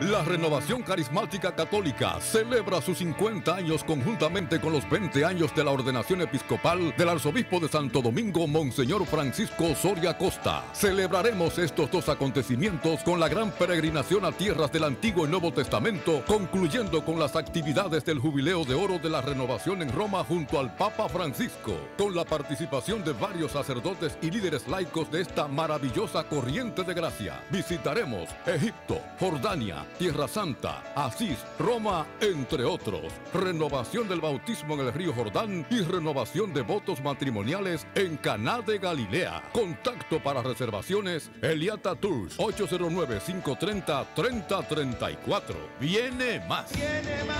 La Renovación Carismática Católica celebra sus 50 años conjuntamente con los 20 años de la ordenación episcopal del arzobispo de Santo Domingo, Monseñor Francisco Soria Costa. Celebraremos estos dos acontecimientos con la gran peregrinación a tierras del Antiguo y Nuevo Testamento, concluyendo con las actividades del Jubileo de Oro de la Renovación en Roma junto al Papa Francisco, con la participación de varios sacerdotes y líderes laicos de esta maravillosa corriente de gracia. Visitaremos Egipto, Jordania, Tierra Santa, Asís, Roma, entre otros. Renovación del bautismo en el río Jordán y renovación de votos matrimoniales en Caná de Galilea. Contacto para reservaciones, Eliata Tours, 809-530-3034. ¡Viene más! ¡Viene más!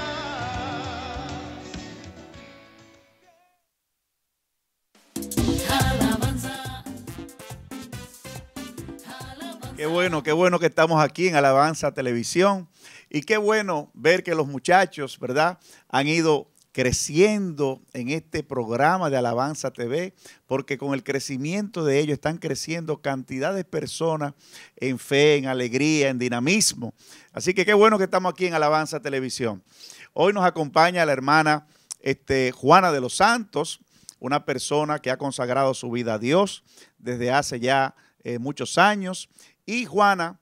Qué bueno que estamos aquí en Alabanza Televisión y qué bueno ver que los muchachos, ¿verdad?, han ido creciendo en este programa de Alabanza TV, porque con el crecimiento de ellos están creciendo cantidad de personas en fe, en alegría, en dinamismo. Así que qué bueno que estamos aquí en Alabanza Televisión. Hoy nos acompaña la hermana Juana de los Santos, una persona que ha consagrado su vida a Dios desde hace ya muchos años. Y Juana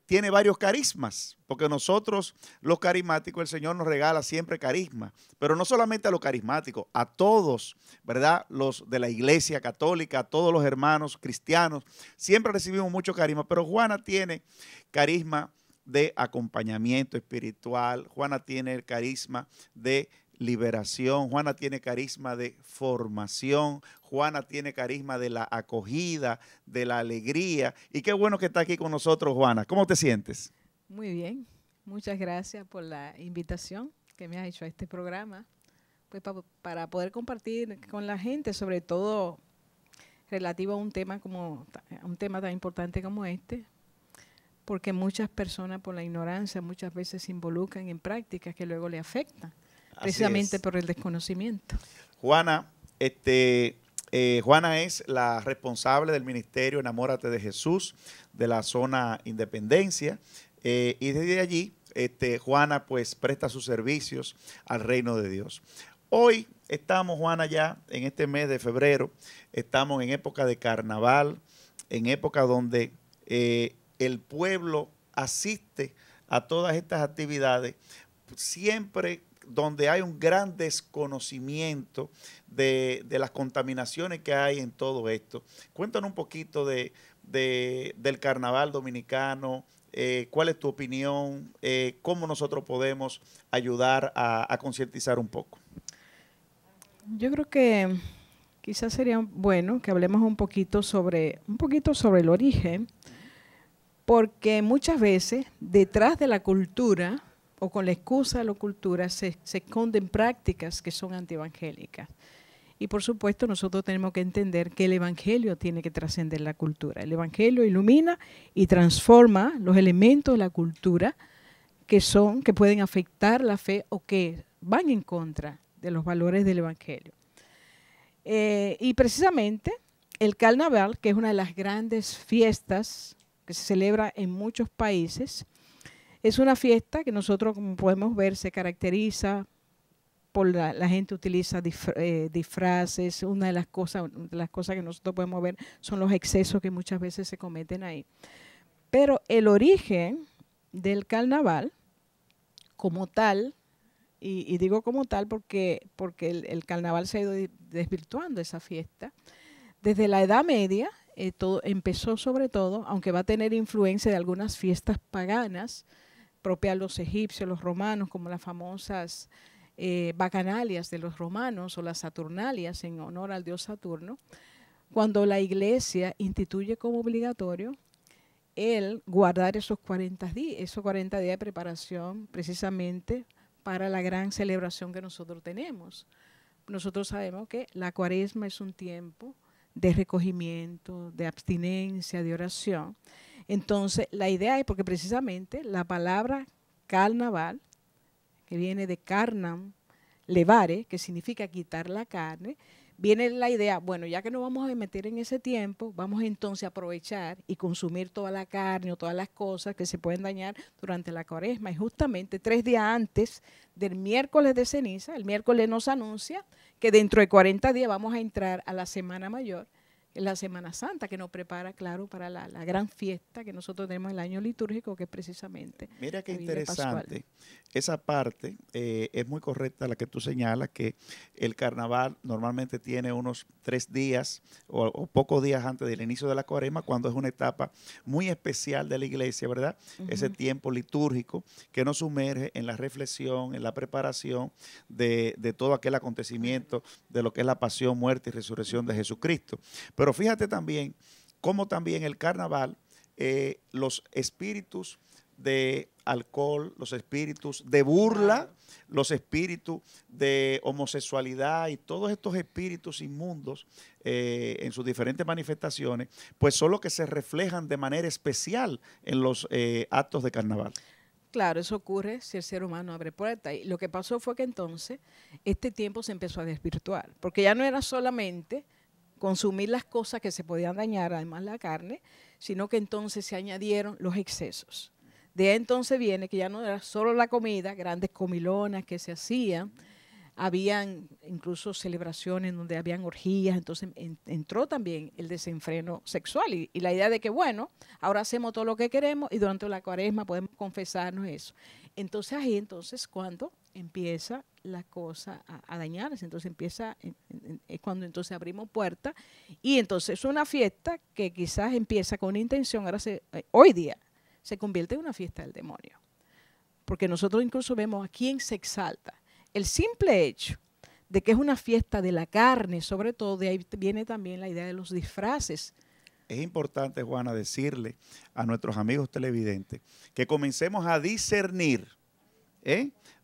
tiene varios carismas, porque nosotros los carismáticos, el Señor nos regala siempre carisma, pero no solamente a los carismáticos, a todos, ¿verdad? Los de la Iglesia Católica, a todos los hermanos cristianos, siempre recibimos mucho carisma, pero Juana tiene carisma de acompañamiento espiritual, Juana tiene el carisma de liberación, Juana tiene carisma de formación, Juana tiene carisma de la acogida, de la alegría. Y qué bueno que está aquí con nosotros, Juana. ¿Cómo te sientes? Muy bien, muchas gracias por la invitación que me has hecho a este programa, pues para poder compartir con la gente, sobre todo relativo a un tema tan importante como este, porque muchas personas por la ignorancia muchas veces se involucran en prácticas que luego le afectan. Precisamente por el desconocimiento. Juana, Juana es la responsable del ministerio Enamórate de Jesús de la zona Independencia y desde allí Juana pues presta sus servicios al reino de Dios. Hoy estamos, Juana, ya en este mes de febrero, estamos en época de carnaval, en época donde el pueblo asiste a todas estas actividades, siempre donde hay un gran desconocimiento de las contaminaciones que hay en todo esto. Cuéntanos un poquito del carnaval dominicano, cuál es tu opinión, cómo nosotros podemos ayudar a concientizar un poco. Yo creo que quizás sería bueno que hablemos un poquito sobre el origen, porque muchas veces detrás de la cultura o con la excusa de la cultura se esconden prácticas que son antievangélicas. Y por supuesto nosotros tenemos que entender que el evangelio tiene que trascender la cultura. El evangelio ilumina y transforma los elementos de la cultura que pueden afectar la fe o que van en contra de los valores del evangelio. Y precisamente el carnaval, que es una de las grandes fiestas que se celebra en muchos países, es una fiesta que nosotros, como podemos ver, se caracteriza por la gente utiliza disfraces. Una de las cosas que nosotros podemos ver son los excesos que muchas veces se cometen ahí. Pero el origen del carnaval como tal, y digo como tal porque el carnaval se ha ido desvirtuando esa fiesta, desde la Edad Media, todo empezó sobre todo, aunque va a tener influencia de algunas fiestas paganas, propias a los egipcios, los romanos, como las famosas bacanalias de los romanos o las saturnalias en honor al dios Saturno, cuando la iglesia instituye como obligatorio el guardar esos 40 días de preparación precisamente para la gran celebración que nosotros tenemos. Nosotros sabemos que la Cuaresma es un tiempo de recogimiento, de abstinencia, de oración. Entonces, la idea es porque precisamente la palabra carnaval, que viene de carnam, levare, que significa quitar la carne, viene la idea, bueno, ya que nos vamos a meter en ese tiempo, vamos entonces a aprovechar y consumir toda la carne o todas las cosas que se pueden dañar durante la Cuaresma. Y justamente 3 días antes del miércoles de ceniza, el miércoles nos anuncia que dentro de 40 días vamos a entrar a la Semana Mayor, en la Semana Santa, que nos prepara, claro, para la gran fiesta que nosotros tenemos el año litúrgico, que es precisamente Mira qué la Vigilia interesante. Pascual. Esa parte es muy correcta la que tú señalas, que el carnaval normalmente tiene unos 3 días o pocos días antes del inicio de la Cuaresma, cuando es una etapa muy especial de la iglesia, ¿verdad? Ese tiempo litúrgico que nos sumerge en la reflexión, en la preparación de todo aquel acontecimiento de lo que es la pasión, muerte y resurrección de Jesucristo. Pero fíjate también cómo también el carnaval, los espíritus de alcohol, los espíritus de burla, los espíritus de homosexualidad y todos estos espíritus inmundos en sus diferentes manifestaciones, pues son los que se reflejan de manera especial en los actos de carnaval. Claro, eso ocurre si el ser humano abre puertas. Y lo que pasó fue que entonces este tiempo se empezó a desvirtuar, porque ya no era solamente consumir las cosas que se podían dañar, además la carne, sino que entonces se añadieron los excesos. De ahí entonces viene que ya no era solo la comida, grandes comilonas que se hacían, habían incluso celebraciones donde habían orgías, entonces entró también el desenfreno sexual y la idea de que, bueno, ahora hacemos todo lo que queremos y durante la Cuaresma podemos confesarnos eso. Entonces ahí cuando empieza la cosa a dañarse, entonces es cuando entonces abrimos puertas y entonces es una fiesta que quizás empieza con una intención, hoy día se convierte en una fiesta del demonio, porque nosotros incluso vemos a quién se exalta. El simple hecho de que es una fiesta de la carne, sobre todo, de ahí viene también la idea de los disfraces. Es importante, Juana, decirle a nuestros amigos televidentes que comencemos a discernir.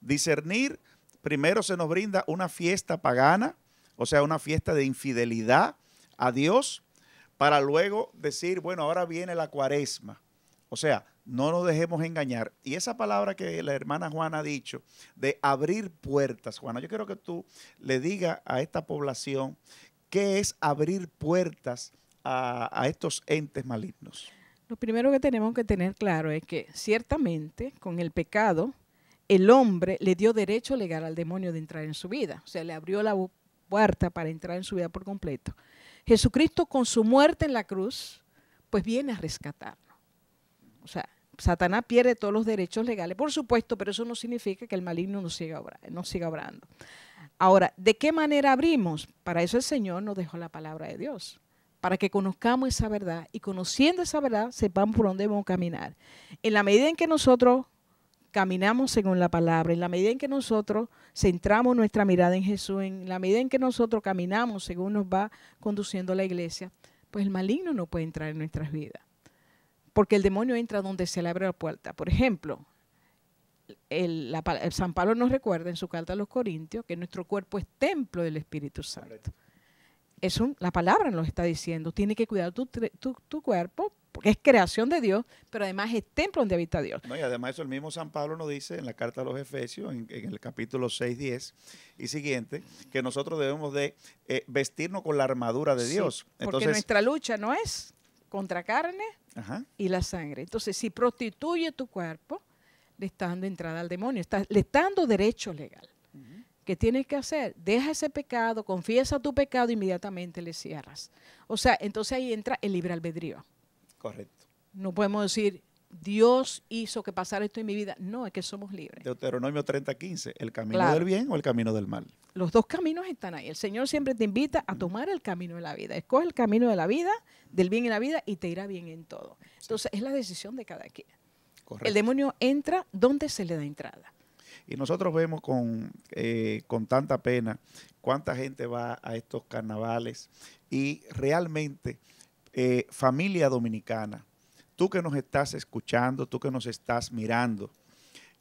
Discernir, primero se nos brinda una fiesta pagana, o sea, una fiesta de infidelidad a Dios, para luego decir, bueno, ahora viene la Cuaresma. O sea, no nos dejemos engañar. Y esa palabra que la hermana Juana ha dicho, de abrir puertas, Juana, yo quiero que tú le digas a esta población qué es abrir puertas a estos entes malignos. Lo primero que tenemos que tener claro es que ciertamente con el pecado, el hombre le dio derecho legal al demonio de entrar en su vida. O sea, le abrió la puerta para entrar en su vida por completo. Jesucristo con su muerte en la cruz, pues viene a rescatarnos. O sea, Satanás pierde todos los derechos legales, por supuesto, pero eso no significa que el maligno no siga obrando. Ahora, ¿de qué manera abrimos? Para eso el Señor nos dejó la palabra de Dios, para que conozcamos esa verdad y conociendo esa verdad sepamos por dónde debemos caminar. En la medida en que nosotros caminamos según la palabra, en la medida en que nosotros centramos nuestra mirada en Jesús, en la medida en que nosotros caminamos según nos va conduciendo la iglesia, pues el maligno no puede entrar en nuestras vidas. Porque el demonio entra donde se le abre la puerta. Por ejemplo, el San Pablo nos recuerda en su carta a los Corintios que nuestro cuerpo es templo del Espíritu Santo. La palabra nos está diciendo, tiene que cuidar tu cuerpo, porque es creación de Dios, pero además es templo donde habita Dios. No, y además eso el mismo San Pablo nos dice en la carta a los Efesios, en el capítulo 6, 10 y siguiente, que nosotros debemos de vestirnos con la armadura de Dios. Porque entonces, nuestra lucha no es contra carne y la sangre. Entonces, si prostituye tu cuerpo, le está dando entrada al demonio, le está dando derecho legal. ¿Qué tienes que hacer? Deja ese pecado, confiesa tu pecado, inmediatamente le cierras. O sea, entonces ahí entra el libre albedrío. Correcto. No podemos decir, Dios hizo que pasara esto en mi vida. No, es que somos libres. Deuteronomio 30:15, el camino del bien o el camino del mal. Los dos caminos están ahí. El Señor siempre te invita a tomar el camino de la vida. Escoge el camino de la vida, del bien en la vida, y te irá bien en todo. Entonces, es la decisión de cada quien. Correcto. El demonio entra donde se le da entrada. Y nosotros vemos con tanta pena cuánta gente va a estos carnavales y realmente, familia dominicana, tú que nos estás escuchando, tú que nos estás mirando,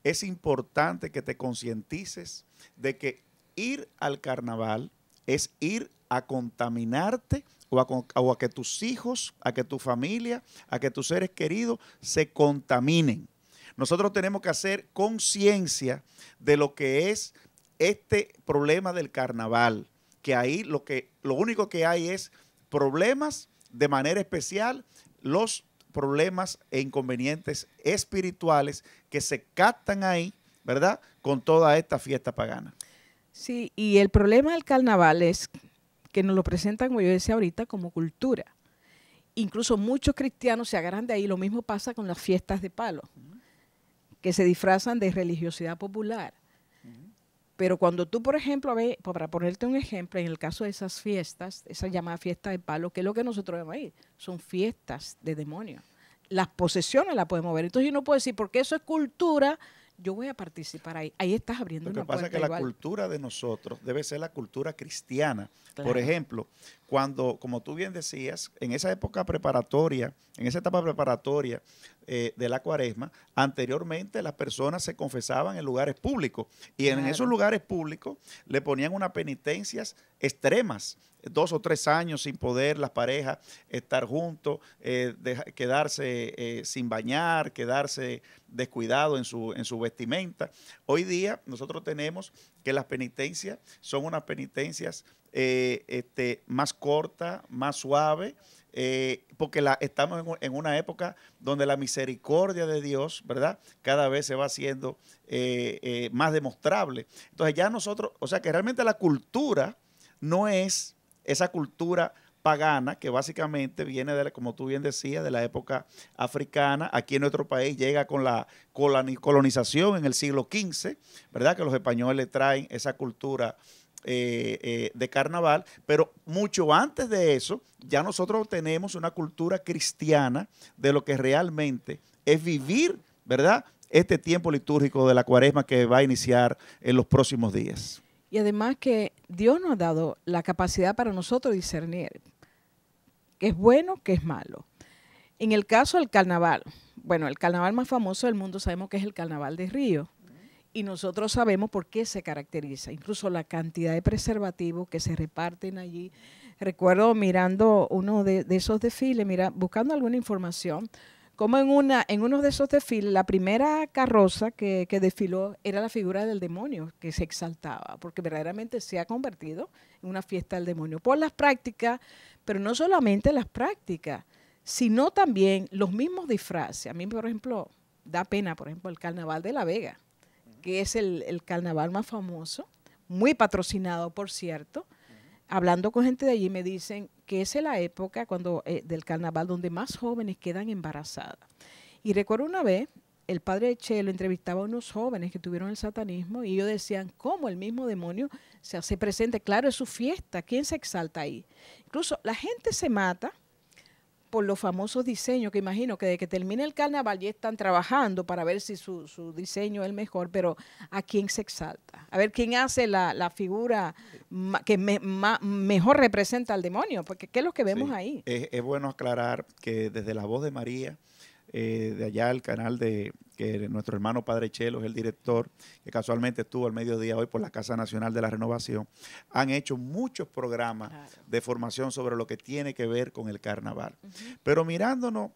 es importante que te concientices de que ir al carnaval es ir a contaminarte o a que tus hijos, a que tu familia, a que tus seres queridos se contaminen. Nosotros tenemos que hacer conciencia de lo que es este problema del carnaval. que ahí lo único que hay es problemas, de manera especial los problemas e inconvenientes espirituales que se captan ahí, ¿verdad? Con toda esta fiesta pagana. Sí, y el problema del carnaval es que nos lo presentan, como yo decía ahorita, como cultura. Incluso muchos cristianos se agarran de ahí. Lo mismo pasa con las fiestas de palo, que se disfrazan de religiosidad popular. Pero cuando tú, por ejemplo, para ponerte un ejemplo, en el caso de esas fiestas, esa llamada fiesta de palo, ¿qué es lo que nosotros vemos ahí? Son fiestas de demonios. Las posesiones las podemos ver. Entonces yo no puedo decir, porque eso es cultura, yo voy a participar ahí. Ahí estás abriendo una puerta. Lo que pasa es que la cultura de nosotros debe ser la cultura cristiana. Claro. Por ejemplo, cuando, como tú bien decías, en esa época preparatoria, en esa etapa preparatoria de la Cuaresma, anteriormente las personas se confesaban en lugares públicos y en esos lugares públicos le ponían unas penitencias extremas, 2 o 3 años sin poder las parejas estar juntos, quedarse sin bañar, quedarse descuidado en su vestimenta. Hoy día nosotros tenemos que las penitencias son unas penitencias más cortas, más suaves, porque estamos en una época donde la misericordia de Dios, ¿verdad? Cada vez se va haciendo más demostrable. Entonces ya nosotros, o sea que realmente la cultura no es esa cultura pagana que básicamente viene, como tú bien decías, de la época africana. Aquí en nuestro país llega con la colonización en el siglo XV, ¿verdad? Que los españoles traen esa cultura de carnaval, pero mucho antes de eso ya nosotros tenemos una cultura cristiana de lo que realmente es vivir, ¿verdad?, este tiempo litúrgico de la Cuaresma que va a iniciar en los próximos días. Y además que Dios nos ha dado la capacidad para nosotros discernir qué es bueno, qué es malo. En el caso del carnaval, bueno, el carnaval más famoso del mundo sabemos que es el Carnaval de Río. Y nosotros sabemos por qué se caracteriza, incluso la cantidad de preservativos que se reparten allí. Recuerdo mirando uno de esos desfiles, buscando alguna información, como en uno de esos desfiles, la primera carroza que desfiló era la figura del demonio que se exaltaba, porque verdaderamente se ha convertido en una fiesta del demonio por las prácticas, pero no solamente las prácticas, sino también los mismos disfraces. A mí, por ejemplo, da pena, por ejemplo, el Carnaval de La Vega, que es el carnaval más famoso, muy patrocinado, por cierto. Hablando con gente de allí me dicen que esa es la época del carnaval donde más jóvenes quedan embarazadas. Y recuerdo una vez, el padre Chelo entrevistaba a unos jóvenes que tuvieron el satanismo y ellos decían cómo el mismo demonio se hace presente. Claro, es su fiesta, ¿quién se exalta ahí? Incluso la gente se mata por los famosos diseños, que imagino que desde que termine el carnaval ya están trabajando para ver si su diseño es el mejor, pero ¿a quién se exalta? A ver, ¿quién hace la figura que mejor representa al demonio? Porque ¿qué es lo que vemos ahí? Es bueno aclarar que desde La Voz de María, de allá el canal que nuestro hermano Padre Chelo es el director, que casualmente estuvo al mediodía hoy por la Casa Nacional de la Renovación, han hecho muchos programas de formación sobre lo que tiene que ver con el carnaval. Pero mirándonos,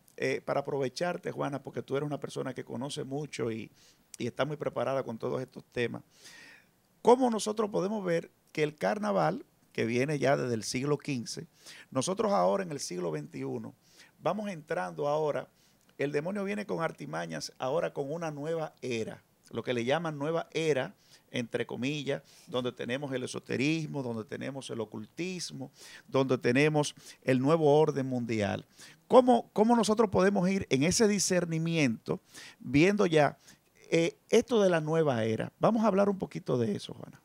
para aprovecharte, Juana, porque tú eres una persona que conoce mucho y está muy preparada con todos estos temas, ¿cómo nosotros podemos ver que el carnaval, que viene ya desde el siglo XV, nosotros ahora en el siglo XXI, vamos entrando ahora. El demonio viene con artimañas ahora con una nueva era, lo que le llaman nueva era, entre comillas, donde tenemos el esoterismo, donde tenemos el ocultismo, donde tenemos el nuevo orden mundial. ¿Cómo nosotros podemos ir en ese discernimiento viendo ya esto de la nueva era? Vamos a hablar un poquito de eso, Juana.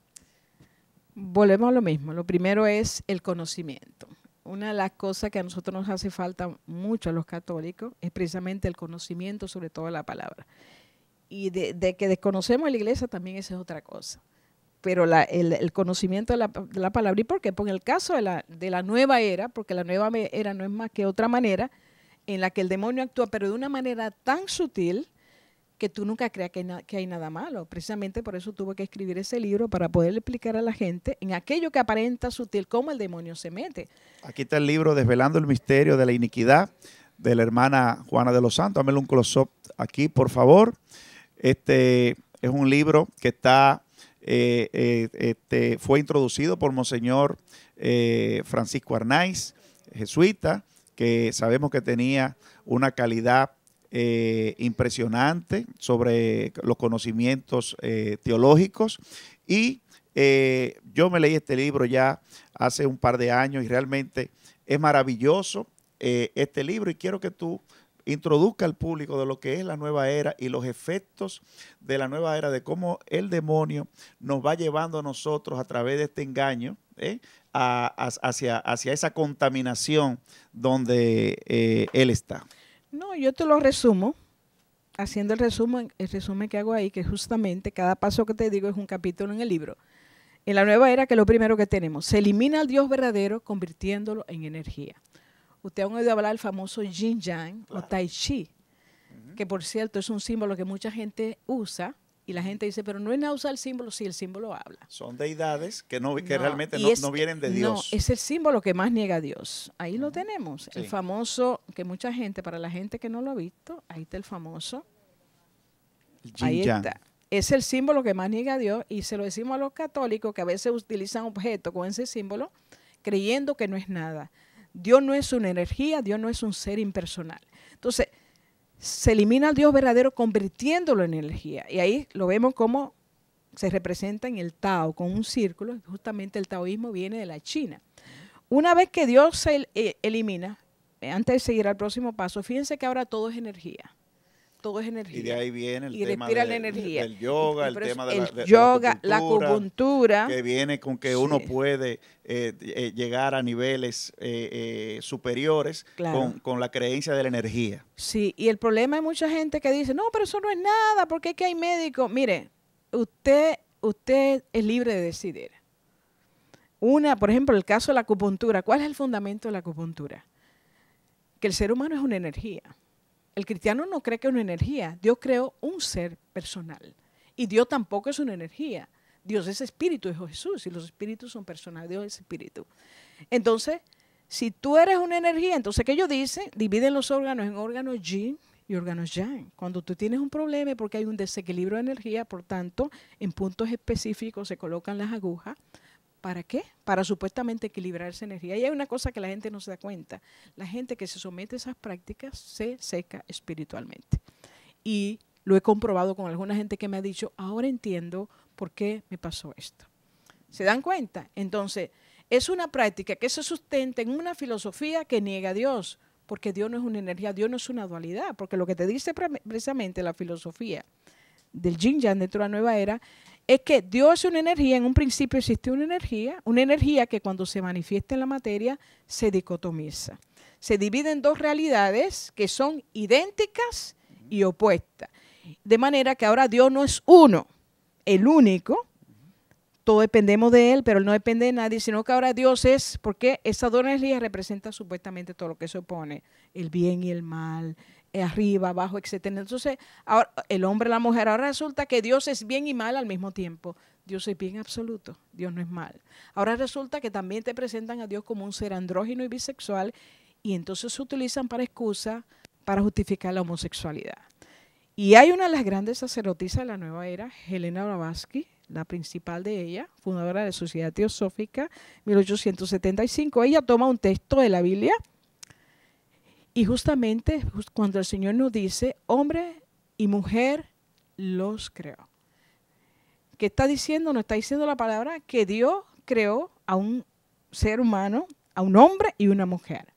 Volvemos a lo mismo. Lo primero es el conocimiento. Una de las cosas que a nosotros nos hace falta mucho a los católicos es precisamente el conocimiento sobre toda la palabra. Y de que desconocemos la iglesia también esa es otra cosa. Pero el conocimiento de la palabra. ¿Y por qué? Porque en el caso de la nueva era, porque la nueva era no es más que otra manera en la que el demonio actúa, pero de una manera tan sutil que tú nunca creas que hay nada malo. Precisamente por eso tuve que escribir ese libro, para poder explicar a la gente en aquello que aparenta sutil cómo el demonio se mete. Aquí está el libro Desvelando el Misterio de la Iniquidad, de la hermana Juana de los Santos. Dámele un close-up aquí, por favor. Este es un libro que está fue introducido por Monseñor Francisco Arnaiz, jesuita, que sabemos que tenía una calidad impresionante sobre los conocimientos teológicos, y yo me leí este libro ya hace un par de años y realmente es maravilloso este libro, y quiero que tú introduzca al público de lo que es la nueva era y los efectos de la nueva era, de cómo el demonio nos va llevando a nosotros a través de este engaño hacia esa contaminación donde él está. No, yo te lo resumo, haciendo el resumen que hago ahí, que justamente cada paso que te digo es un capítulo en el libro. En la nueva era, que es lo primero que tenemos, se elimina al Dios verdadero convirtiéndolo en energía. Usted ha oído hablar del famoso Yin Yang, claro, o Tai Chi, que por cierto es un símbolo que mucha gente usa, y la gente dice, pero no es nada usar el símbolo, si el símbolo habla. Son deidades que realmente no vienen de Dios. No, es el símbolo que más niega a Dios. Ahí lo tenemos, sí. El famoso, que mucha gente, para la gente que no lo ha visto, ahí está el famoso. Ahí está. Es el símbolo que más niega a Dios, y se lo decimos a los católicos que a veces utilizan objetos con ese símbolo, creyendo que no es nada. Dios no es una energía, Dios no es un ser impersonal. Entonces, se elimina al Dios verdadero convirtiéndolo en energía. Y ahí lo vemos como se representa en el Tao, con un círculo. Justamente el taoísmo viene de la China. Una vez que Dios se elimina, antes de seguir al próximo paso, fíjense que ahora todo es energía. Todo es energía. Y de ahí viene el tema del yoga, el tema de la acupuntura, que viene con que uno puede llegar a niveles superiores, claro, con la creencia de la energía. Sí, y el problema hay mucha gente que dice, no, pero eso no es nada, porque es que hay médicos. Mire, usted es libre de decidir. Por ejemplo, el caso de la acupuntura. ¿Cuál es el fundamento de la acupuntura? Que el ser humano es una energía. El cristiano no cree que es una energía. Dios creó un ser personal. Y Dios tampoco es una energía. Dios es espíritu, dijo Jesús, y los espíritus son personales. Dios es espíritu. Entonces, si tú eres una energía, entonces, ¿qué ellos dicen? Dividen los órganos en órganos yin y órganos yang. Cuando tú tienes un problema es porque hay un desequilibrio de energía, por tanto, en puntos específicos se colocan las agujas. ¿Para qué? Para supuestamente equilibrar esa energía. Y hay una cosa que la gente no se da cuenta. La gente que se somete a esas prácticas se seca espiritualmente. Y lo he comprobado con alguna gente que me ha dicho, ahora entiendo por qué me pasó esto. ¿Se dan cuenta? Entonces, es una práctica que se sustenta en una filosofía que niega a Dios, porque Dios no es una energía, Dios no es una dualidad, porque lo que te dice precisamente la filosofía del Yin Yang dentro de la nueva era, es que Dios es una energía, en un principio existe una energía que cuando se manifiesta en la materia se dicotomiza. Se divide en dos realidades que son idénticas y opuestas. De manera que ahora Dios no es uno, el único, todos dependemos de Él, pero Él no depende de nadie, sino que ahora Dios es, porque esa dos energías representan supuestamente todo lo que se opone, el bien y el mal, arriba, abajo, etcétera. Entonces, ahora el hombre y la mujer, ahora resulta que Dios es bien y mal al mismo tiempo. Dios es bien absoluto, Dios no es mal. Ahora resulta que también te presentan a Dios como un ser andrógino y bisexual, y entonces se utilizan para excusa para justificar la homosexualidad. Y hay una de las grandes sacerdotisas de la nueva era, Helena Blavatsky, la principal de ella, fundadora de la Sociedad Teosófica, 1875. Ella toma un texto de la Biblia y justamente cuando el Señor nos dice, hombre y mujer los creó. ¿Qué está diciendo? Nos está diciendo la palabra que Dios creó a un ser humano, a un hombre y una mujer,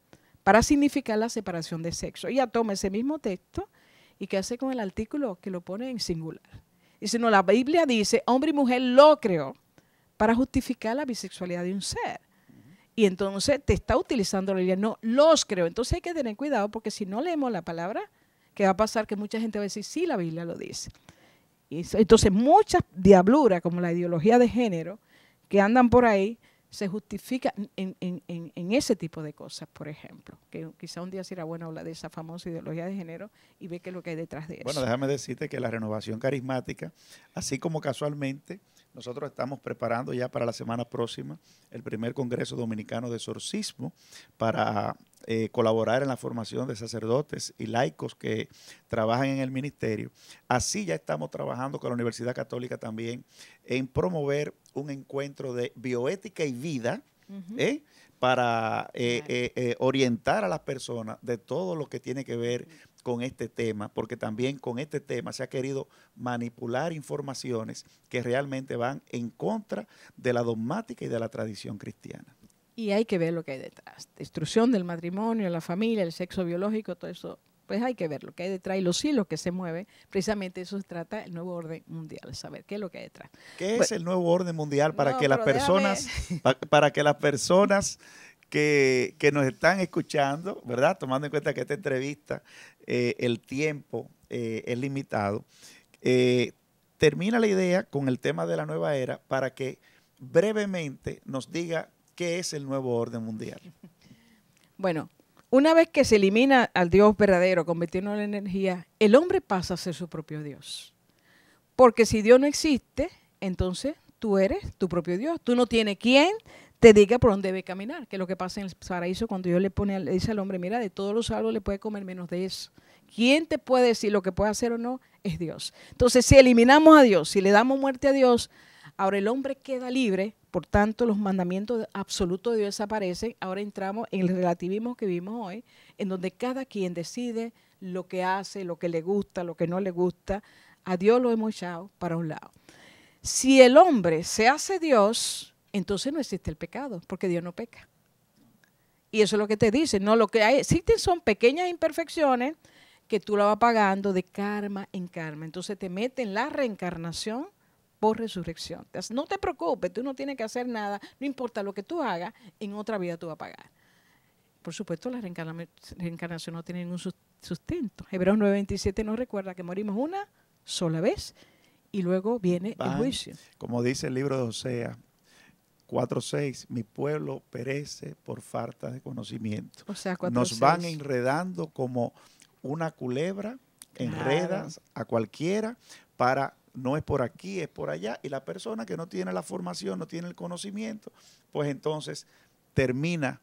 para significar la separación de sexo. Ella toma ese mismo texto y ¿qué hace con el artículo? Que lo pone en singular. Y si no, la Biblia dice, hombre y mujer lo creó para justificar la bisexualidad de un ser. Y entonces te está utilizando la Biblia, no, los creó. Entonces hay que tener cuidado porque si no leemos la palabra, ¿qué va a pasar? Que mucha gente va a decir, sí, la Biblia lo dice. Y entonces muchas diabluras, como la ideología de género, que andan por ahí, se justifican en ese tipo de cosas, por ejemplo. Que quizá un día será bueno hablar de esa famosa ideología de género y ver qué es lo que hay detrás de eso. Bueno, déjame decirte que la renovación carismática, así como casualmente nosotros estamos preparando ya para la semana próxima el primer Congreso Dominicano de Exorcismo para colaborar en la formación de sacerdotes y laicos que trabajan en el ministerio. Así ya estamos trabajando con la Universidad Católica también en promover un encuentro de bioética y vida, para orientar a las personas de todo lo que tiene que ver con este tema, porque también con este tema se ha querido manipular informaciones que realmente van en contra de la dogmática y de la tradición cristiana. Y hay que ver lo que hay detrás. Destrucción del matrimonio, la familia, el sexo biológico, todo eso. Pues hay que ver lo que hay detrás y los hilos que se mueven. Precisamente eso se trata el nuevo orden mundial, saber qué es lo que hay detrás. ¿Qué es el nuevo orden mundial para No, que las pero personas, para que las personas que nos están escuchando, ¿verdad? Tomando en cuenta que esta entrevista, el tiempo es limitado, termina la idea con el tema de la nueva era para que brevemente nos diga qué es el nuevo orden mundial. Bueno, una vez que se elimina al Dios verdadero, convirtiéndolo en energía, el hombre pasa a ser su propio Dios. Porque si Dios no existe, entonces tú eres tu propio Dios. Tú no tienes quien te diga por dónde debe caminar, que es lo que pasa en el paraíso cuando Dios le dice al hombre, mira, de todos los árboles puede comer menos de eso. ¿Quién te puede decir lo que puede hacer o no? Es Dios. Entonces, si eliminamos a Dios, si le damos muerte a Dios, ahora el hombre queda libre, por tanto los mandamientos absolutos de Dios desaparecen. Ahora entramos en el relativismo que vimos hoy, en donde cada quien decide lo que hace, lo que le gusta, lo que no le gusta. A Dios lo hemos echado para un lado. Si el hombre se hace Dios, entonces no existe el pecado, porque Dios no peca. Y eso es lo que te dice, no, lo que hay, existen son pequeñas imperfecciones que tú la vas pagando de karma en karma. Entonces te mete en la reencarnación por resurrección. No te preocupes, tú no tienes que hacer nada, no importa lo que tú hagas, en otra vida tú vas a pagar. Por supuesto, la reencarnación no tiene ningún sustento. Hebreos 9:27 nos recuerda que morimos una sola vez y luego viene el juicio. Como dice el libro de Osea 4:6, mi pueblo perece por falta de conocimiento. O sea, nos van enredando como una culebra, enredas a cualquiera para... No es por aquí, es por allá. Y la persona que no tiene la formación, no tiene el conocimiento, pues entonces termina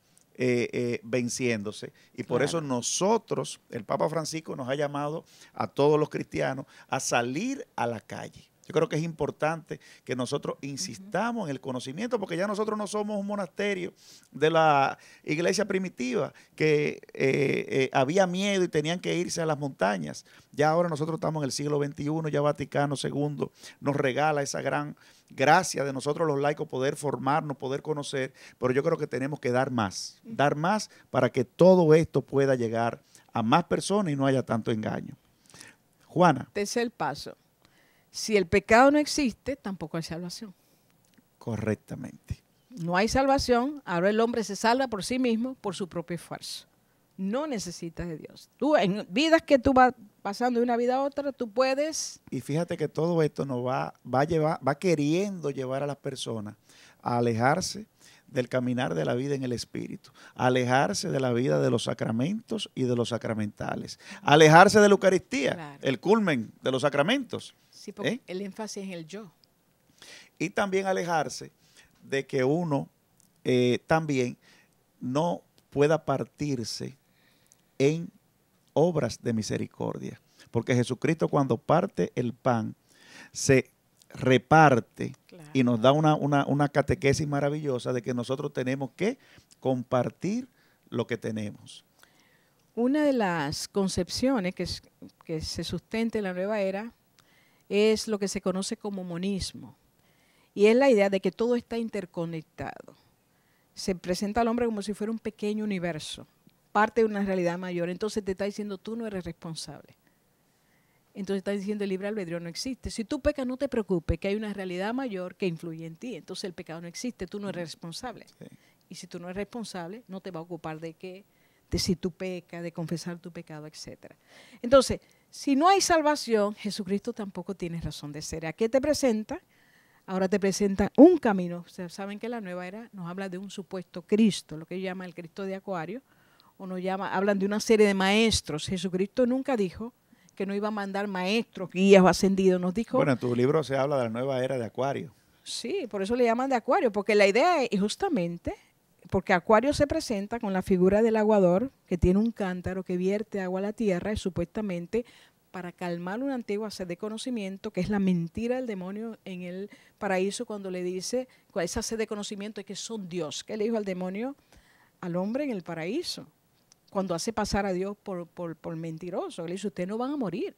venciéndose. Y por eso nosotros, el Papa Francisco nos ha llamado a todos los cristianos a salir a la calle. Yo creo que es importante que nosotros insistamos en el conocimiento, porque ya nosotros no somos un monasterio de la iglesia primitiva, que había miedo y tenían que irse a las montañas. Ya ahora nosotros estamos en el siglo XXI, ya Vaticano II nos regala esa gran gracia de nosotros los laicos poder formarnos, poder conocer, pero yo creo que tenemos que dar más para que todo esto pueda llegar a más personas y no haya tanto engaño. Juana. Tercer paso. Si el pecado no existe, tampoco hay salvación. Correctamente. No hay salvación, ahora el hombre se salva por sí mismo, por su propio esfuerzo. No necesitas de Dios. Tú, en vidas que tú vas pasando de una vida a otra, tú puedes... Y fíjate que todo esto nos va queriendo llevar a las personas a alejarse del caminar de la vida en el Espíritu, alejarse de la vida de los sacramentos y de los sacramentales, alejarse de la Eucaristía, el culmen de los sacramentos. Sí, porque el énfasis es en el yo. Y también alejarse de que uno también no pueda partirse en obras de misericordia. Porque Jesucristo cuando parte el pan se reparte y nos da una catequesis maravillosa de que nosotros tenemos que compartir lo que tenemos. Una de las concepciones que se sustenta en la nueva era es lo que se conoce como monismo. Y es la idea de que todo está interconectado. Se presenta al hombre como si fuera un pequeño universo, parte de una realidad mayor. Entonces te está diciendo, tú no eres responsable. Entonces está diciendo, el libre albedrío no existe. Si tú pecas, no te preocupes, que hay una realidad mayor que influye en ti. Entonces el pecado no existe, tú no eres responsable. Sí. Y si tú no eres responsable, no te va a ocupar de qué, de si tú pecas, de confesar tu pecado, etc. Entonces, si no hay salvación, Jesucristo tampoco tiene razón de ser. ¿A qué te presenta? Ahora te presenta un camino. Ustedes saben que la nueva era nos habla de un supuesto Cristo, lo que ellos llaman el Cristo de Acuario, o hablan de una serie de maestros. Jesucristo nunca dijo que no iba a mandar maestros, guías o ascendidos, nos dijo... Bueno, en tu libro se habla de la nueva era de Acuario. Sí, por eso le llaman de Acuario, porque la idea es justamente, porque Acuario se presenta con la figura del aguador, que tiene un cántaro que vierte agua a la tierra, y supuestamente para calmar una antigua sed de conocimiento, que es la mentira del demonio en el paraíso cuando le dice, con esa sed de conocimiento es que son Dios, que le dijo al demonio, al hombre en el paraíso, cuando hace pasar a Dios por mentiroso, le dice, ustedes no van a morir,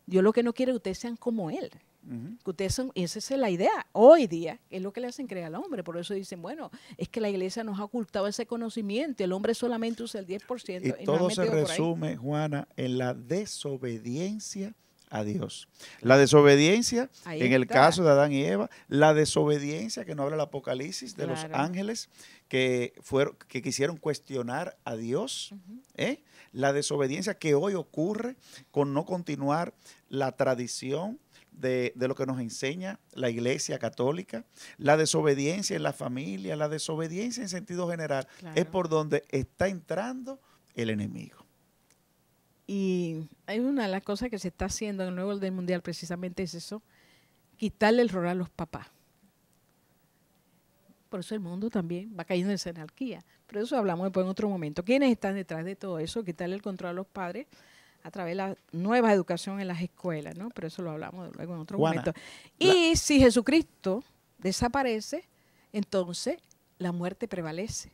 Dios lo que no quiere es que ustedes sean como Él. Que ustedes son, esa es la idea hoy día, es lo que le hacen creer al hombre. Por eso dicen, bueno, es que la iglesia nos ha ocultado ese conocimiento, el hombre solamente usa el 10%. Y todo se resume, Juana, en la desobediencia a Dios. La desobediencia, ahí en el caso de Adán y Eva, la desobediencia que nos habla el Apocalipsis de los ángeles que quisieron cuestionar a Dios, la desobediencia que hoy ocurre con no continuar la tradición de lo que nos enseña la Iglesia Católica, la desobediencia en la familia, la desobediencia en sentido general, es por donde está entrando el enemigo. Y hay una de las cosas que se está haciendo en el nuevo orden mundial precisamente es eso, quitarle el rol a los papás. Por eso el mundo también va cayendo en esa anarquía. Pero eso hablamos después en otro momento. ¿Quiénes están detrás de todo eso? Quitarle el control a los padres a través de la nueva educación en las escuelas, ¿no? Pero eso lo hablamos luego en otro momento. Y si Jesucristo desaparece, entonces la muerte prevalece.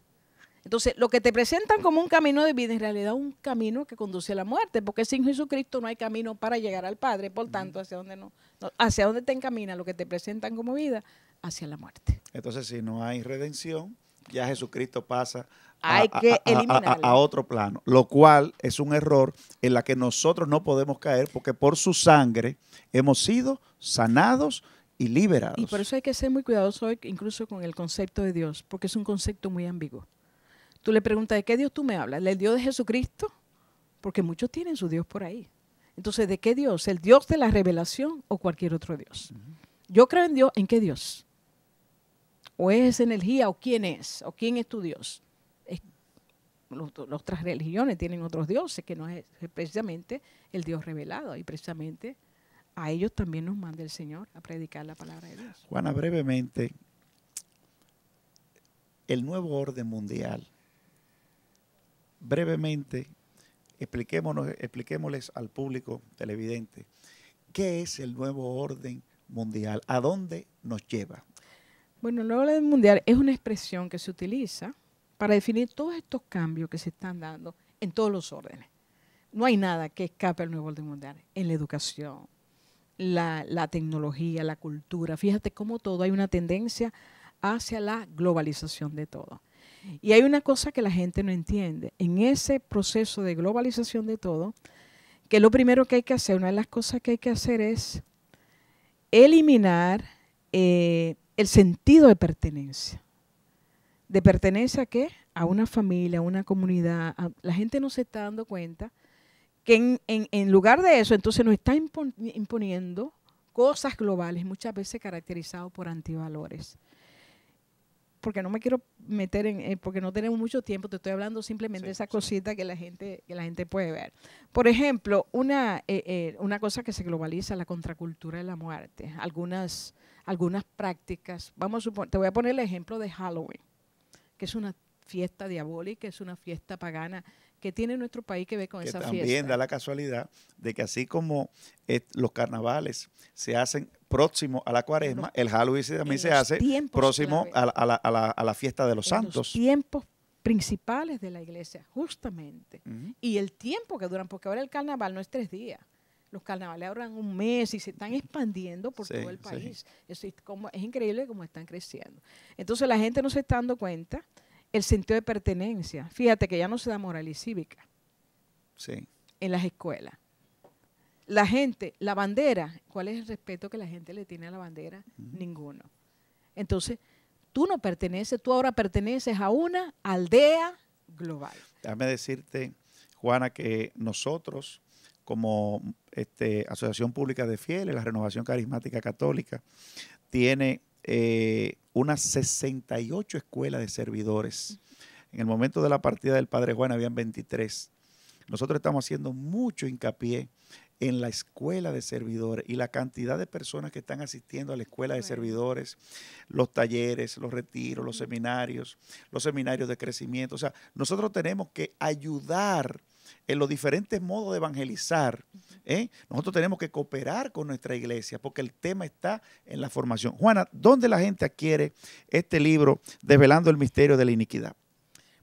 Entonces, lo que te presentan como un camino de vida, en realidad es un camino que conduce a la muerte, porque sin Jesucristo no hay camino para llegar al Padre, por tanto, hacia donde te encamina lo que te presentan como vida, hacia la muerte. Entonces, si no hay redención, ya Jesucristo pasa a otro plano, lo cual es un error en la que nosotros no podemos caer, porque por su sangre hemos sido sanados y liberados. Y por eso hay que ser muy cuidadosos incluso con el concepto de Dios, porque es un concepto muy ambiguo. Tú le preguntas, ¿de qué Dios tú me hablas? ¿Del Dios de Jesucristo? Porque muchos tienen su Dios por ahí. Entonces, ¿de qué Dios? ¿El Dios de la revelación o cualquier otro Dios? Yo creo en Dios, ¿en qué Dios? ¿O es esa energía o quién es? ¿O quién es tu Dios? Las otras religiones tienen otros dioses que no es precisamente el Dios revelado. Y precisamente a ellos también nos manda el Señor a predicar la palabra de Dios. Juana, brevemente, el nuevo orden mundial. Brevemente, expliquémosles al público televidente qué es el nuevo orden mundial, a dónde nos lleva. Bueno, el nuevo orden mundial es una expresión que se utiliza para definir todos estos cambios que se están dando en todos los órdenes. No hay nada que escape al nuevo orden mundial, en la educación, la tecnología, la cultura. Fíjate cómo todo hay una tendencia hacia la globalización de todo. Y hay una cosa que la gente no entiende. En ese proceso de globalización de todo, que lo primero que hay que hacer, una de las cosas que hay que hacer es eliminar el sentido de pertenencia. ¿De pertenencia a qué? A una familia, a una comunidad. La gente no se está dando cuenta que en lugar de eso, entonces nos está imponiendo cosas globales, muchas veces caracterizadas por antivalores. Porque no me quiero meter porque no tenemos mucho tiempo, te estoy hablando simplemente de esa cosita que la gente puede ver. Por ejemplo, una cosa que se globaliza, la contracultura de la muerte, algunas prácticas. Te voy a poner el ejemplo de Halloween, que es una fiesta diabólica, es una fiesta pagana que tiene nuestro país que ver con esa fiesta. También da la casualidad de que así como los carnavales se hacen próximo a la Cuaresma, el Halloween también se hace próximo a la fiesta de los santos. Los tiempos principales de la iglesia, justamente. Y el tiempo que duran, porque ahora el carnaval no es 3 días. Los carnavales duran un mes y se están expandiendo por todo el país. Es increíble cómo están creciendo. Entonces la gente no se está dando cuenta el sentido de pertenencia. Fíjate que ya no se da moral y cívica en las escuelas. La gente, la bandera, ¿cuál es el respeto que la gente le tiene a la bandera? Ninguno. Entonces, tú no perteneces, tú ahora perteneces a una aldea global. Déjame decirte, Juana, que nosotros, como Asociación Pública de Fieles, la Renovación Carismática Católica, tiene unas 68 escuelas de servidores. En el momento de la partida del Padre Juan habían 23. nosotros estamos haciendo mucho hincapié en la escuela de servidores y la cantidad de personas que están asistiendo a la escuela de servidores, los talleres, los retiros, los seminarios de crecimiento. O sea, nosotros tenemos que ayudar en los diferentes modos de evangelizar. Nosotros tenemos que cooperar con nuestra iglesia porque el tema está en la formación. Juana, ¿dónde la gente adquiere este libro, Desvelando el Misterio de la Iniquidad?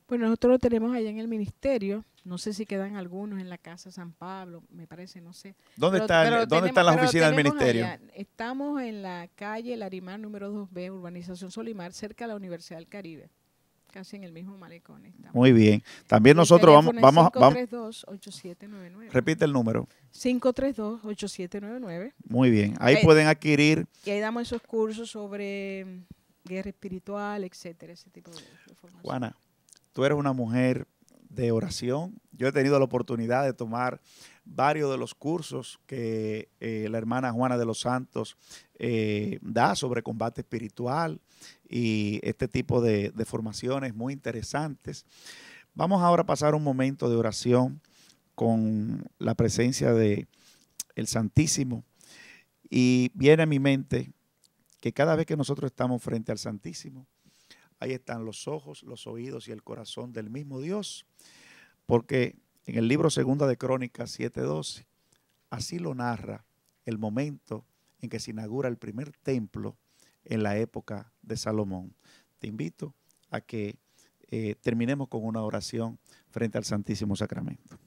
Bueno, nosotros lo tenemos allá en el ministerio. No sé si quedan algunos en la Casa San Pablo, me parece, no sé. ¿Dónde están las oficinas del ministerio? Allá, estamos en la calle Larimar, número 2B, Urbanización Solimar, cerca de la Universidad del Caribe. Casi en el mismo malecón estamos. Muy bien. También nosotros vamos. 532-8799. Repite el número. 532-8799. Muy bien. Ahí pueden adquirir. Y ahí damos esos cursos sobre guerra espiritual, etcétera, ese tipo de formación. Juana, tú eres una mujer de oración. Yo he tenido la oportunidad de tomar varios de los cursos que la hermana Juana de los Santos da sobre combate espiritual y este tipo de formaciones muy interesantes. Vamos ahora a pasar un momento de oración con la presencia de el Santísimo y viene a mi mente que cada vez que nosotros estamos frente al Santísimo, ahí están los ojos, los oídos y el corazón del mismo Dios, porque en el libro 2 de Crónicas 7:12, así lo narra el momento en que se inaugura el primer templo en la época de Salomón. Te invito a que terminemos con una oración frente al Santísimo Sacramento.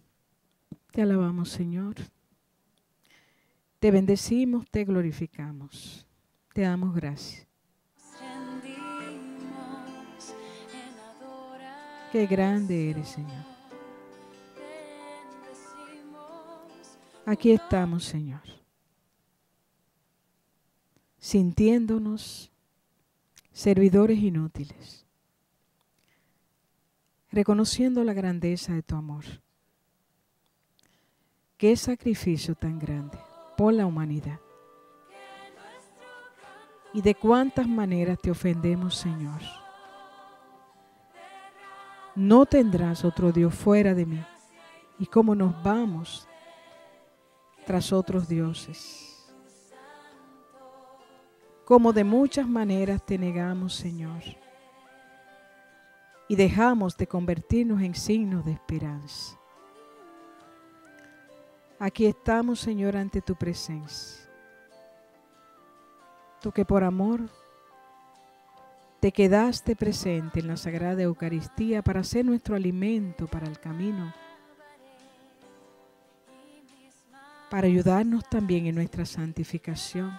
Te alabamos, Señor. Te bendecimos, te glorificamos. Te damos gracias. Qué grande eres, Señor. Aquí estamos, Señor, sintiéndonos servidores inútiles, reconociendo la grandeza de tu amor. Qué sacrificio tan grande por la humanidad. Y de cuántas maneras te ofendemos, Señor. No tendrás otro Dios fuera de mí. Y cómo nos vamos tras otros dioses. Como de muchas maneras te negamos, Señor, y dejamos de convertirnos en signos de esperanza. Aquí estamos, Señor, ante tu presencia. Tú que por amor te quedaste presente en la Sagrada Eucaristía para ser nuestro alimento para el camino, para ayudarnos también en nuestra santificación.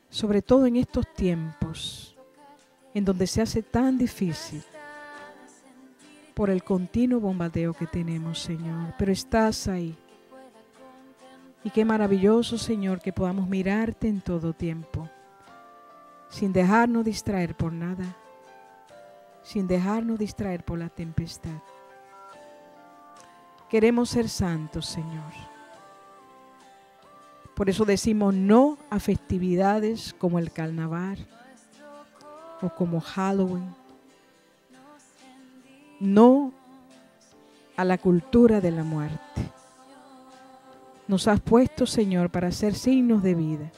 Sobre todo en estos tiempos en donde se hace tan difícil por el continuo bombardeo que tenemos, Señor. Pero estás ahí. Y qué maravilloso, Señor, que podamos mirarte en todo tiempo, sin dejarnos distraer por nada, sin dejarnos distraer por la tempestad. Queremos ser santos, Señor. Por eso decimos no a festividades como el carnaval o como Halloween. No a la cultura de la muerte. Nos has puesto, Señor, para ser signos de vida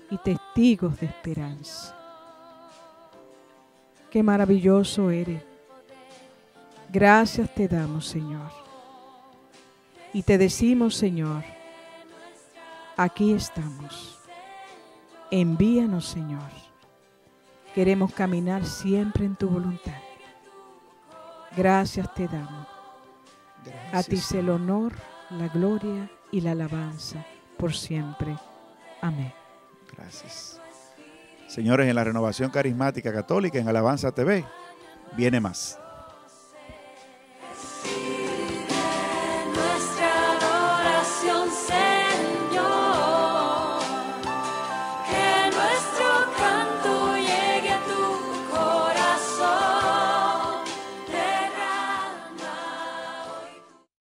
y testigos de esperanza. Qué maravilloso eres. Gracias te damos, Señor. Y te decimos, Señor, aquí estamos. Envíanos, Señor. Queremos caminar siempre en tu voluntad. Gracias te damos. Gracias. A ti sea el honor, la gloria y la alabanza por siempre. Amén. Gracias. Señores, en la Renovación Carismática Católica, en Alabanza TV, viene más.